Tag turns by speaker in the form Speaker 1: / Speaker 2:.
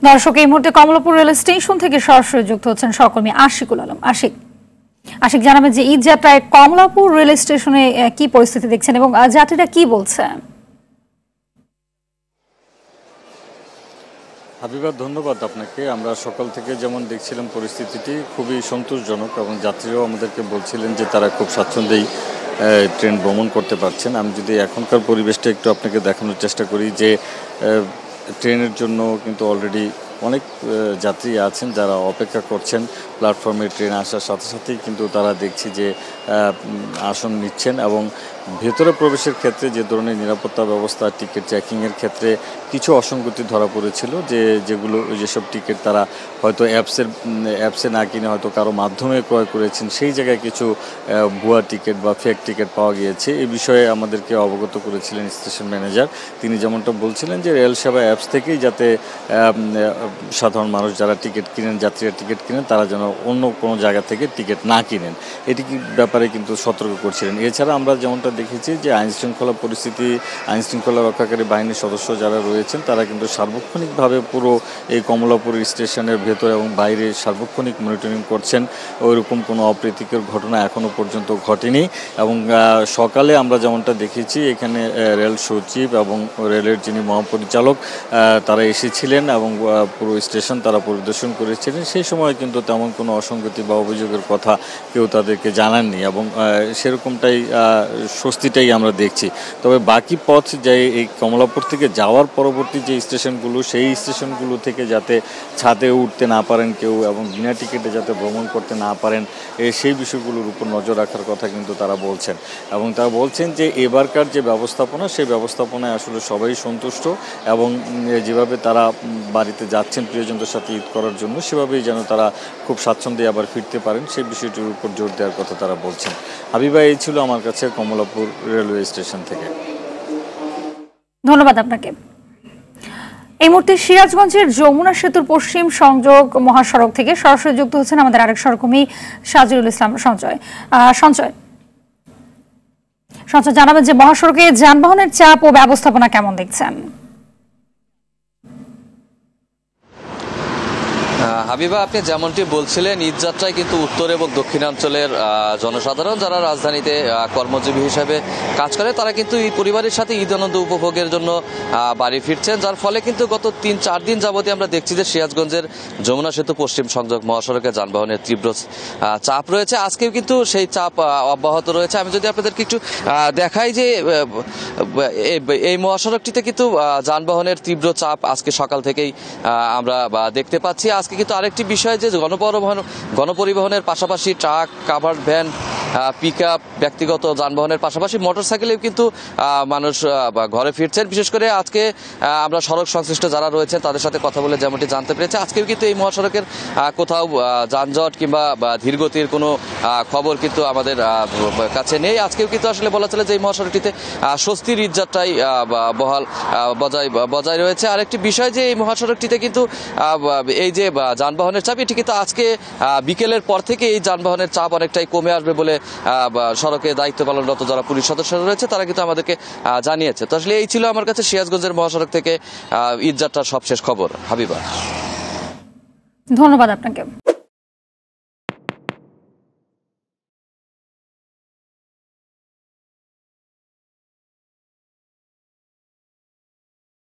Speaker 1: দর্শক এই মুহূর্তে কমলাপুর রেল স্টেশন থেকে সরাসরি যুক্ত হচ্ছেন সহকর্মী আশিকুল আলম। আশিক জানাবেন যে ঈদ যাত্রায় কমলাপুর রেল স্টেশনে কি পরিস্থিতি দেখছেন এবং যাত্রীরা কি বলছে?
Speaker 2: হাবিবা, ধন্যবাদ আপনাকে। আমরা সকাল থেকে যেমন দেখছিলাম পরিস্থিতিটি খুবই সন্তোষজনক এবং যাত্রীরাও আমাদেরকে বলছিলেন যে তারা খুব স্বাচ্ছন্দ্যেই ট্রেন ভ্রমণ করতে পারছেন। আমি যদি এখনকার পরিবেশটা একটু আপনাকে দেখানোর চেষ্টা করি যে ট্রেনের জন্য কিন্তু অলরেডি অনেক যাত্রী আছেন যারা অপেক্ষা করছেন প্ল্যাটফর্মে ট্রেন আসার সাথে সাথেই কিন্তু তারা দেখছি যে আসন নিচ্ছেন এবং ভেতরে প্রবেশের ক্ষেত্রে যে ধরনের নিরাপত্তা ব্যবস্থা, টিকিট চেকিংয়ের ক্ষেত্রে কিছু অসঙ্গতি ধরা পড়েছিল যেসব টিকিট তারা হয়তো অ্যাপসে না কিনে হয়তো কারো মাধ্যমে ক্রয় করেছেন, সেই জায়গায় কিছু ভুয়া টিকিট বা ফেক টিকিট পাওয়া গিয়েছে। এই বিষয়ে আমাদেরকে অবগত করেছিলেন স্টেশন ম্যানেজার। তিনি যেমনটা বলছিলেন যে রেল সেবা অ্যাপস থেকেই যাতে সাধারণ মানুষ যারা টিকিট কিনেন, যাত্রীরা টিকিট কিনেন, তারা যেন অন্য কোনো জায়গা থেকে টিকিট না কিনেন, এটি ব্যাপারে কিন্তু সতর্ক করছিলেন। এছাড়া আমরা যেমনটা দেখেছি যে আইনশৃঙ্খলা রক্ষাকারী বাহিনীর সদস্য যারা রয়েছেন তারা কিন্তু সার্বক্ষণিকভাবে পুরো এই কমলাপুর স্টেশনের ভেতর এবং বাইরে সার্বক্ষণিক মনিটরিং করছেন। ওইরকম কোনো অপ্রীতিকর ঘটনা এখনও পর্যন্ত ঘটেনি এবং সকালে আমরা যেমনটা দেখেছি এখানে রেল সচিব এবং রেলের যিনি মহাপরিচালক তারা এসেছিলেন এবং পুরো স্টেশন তারা পরিদর্শন করেছিলেন। সেই সময় কিন্তু তেমন কোনো অসঙ্গতি বা অভিযোগের কথা কেউ তাদেরকে জানাননি এবং সেরকমটাই স্বস্তিটাই আমরা দেখছি। তবে বাকি পথ যে এই কমলাপুর থেকে যাওয়ার পরবর্তী যে স্টেশনগুলো, সেই স্টেশনগুলো থেকে যাতে ছাদে উঠতে না পারেন কেউ এবং বিনা টিকিটে যাতে ভ্রমণ করতে না পারেন, সেই বিষয়গুলোর উপর নজর রাখার কথা কিন্তু তারা বলছেন এবং তারা বলছেন যে এবারকার যে ব্যবস্থাপনা, সেই ব্যবস্থাপনায় আসলে সবাই সন্তুষ্ট এবং যেভাবে তারা বাড়িতে যাচ্ছেন প্রিয়জনদের সাথে ঈদ করার জন্য, সেভাবেই যেন তারা খুব স্বাচ্ছন্দ্যে আবার ফিরতে পারেন, সেই বিষয়টির উপর জোর দেওয়ার কথা তারা বলছেন। হাবিবা, এই ছিল আমার কাছে কমলাপুর রেলওয়ে স্টেশন থেকে।
Speaker 1: ধন্যবাদ আপনাকে। এই মুহূর্তে সিরাজগঞ্জের যমুনা সেতুর পশ্চিম সংযোগ মহাসড়ক থেকে সরাসরি যুক্ত হচ্ছেন আমাদের আরেক সহকর্মী সাজিরুল ইসলাম সঞ্চয় জানাবেন যে মহাসড়কে যানবাহনের চাপ ও ব্যবস্থাপনা কেমন দেখছেন?
Speaker 3: হাবিবা, আপনি যেমনটি বলছিলেন, ঈদ যাত্রায় কিন্তু উত্তর এবং দক্ষিণাঞ্চলের জনসাধারণ যারা রাজধানীতে কর্মজীবী হিসেবে কাজ করে তারা কিন্তু এই পরিবারের সাথে ঈদ আনন্দ উপভোগের জন্য বাড়ি ফিরছেন, যার ফলে কিন্তু গত 3-4 দিন যাবতীয় আমরা দেখছি যে সিরাজগঞ্জের যমুনা সেতু পশ্চিম সংযোগ মহাসড়কে যানবাহনের তীব্র চাপ রয়েছে। আজকেও কিন্তু সেই চাপ অব্যাহত রয়েছে। আমি যদি আপনাদেরকে একটু দেখাই যে এই মহাসড়কটিতে কিন্তু যানবাহনের তীব্র চাপ আজকে সকাল থেকেই আমরা দেখতে পাচ্ছি। আজকে কিন্তু আরেকটি বিষয় যে গণপরিবহনের পাশাপাশি ট্রাক, কাভার্ড ভ্যান, পিকআপ, ব্যক্তিগত যানবাহনের পাশাপাশি মোটরসাইকেলেও কিন্তু মানুষ ঘরে ফিরছেন। বিশেষ করে আজকে আমরা সড়ক সংশ্লিষ্ট যারা রয়েছেন তাদের সাথে কথা বলে যেমনটি জানতে পেরেছি, আজকেও কিন্তু এই মহাসড়কের কোথাও যানজট কিংবা ধীরগতির কোনো খবর কিন্তু আমাদের কাছে নেই। আজকেও কিন্তু আসলে বলা চলে যে এই মহাসড়কটিতে স্বস্তির ঈদযাত্রায় বজায় রয়েছে। আরেকটি বিষয় যে এই মহাসড়কটিতে কিন্তু এই যে যানবাহনের চাপ, এটি কিন্তু আজকে বিকেলের পর থেকে এই যানবাহনের চাপ অনেকটাই কমে আসবে বলে সড়কে দায়িত্ব পালনরত যারা পুলিশ সদস্যরা রয়েছে তারা কিন্তু আমাদেরকে জানিয়েছে। তো আসলে এই ছিল আমার কাছে সিরাজগঞ্জের মহাসড়ক থেকে ঈদযাত্রার সবশেষ খবর। হাবিবা,
Speaker 1: ধন্যবাদ আপনাকে।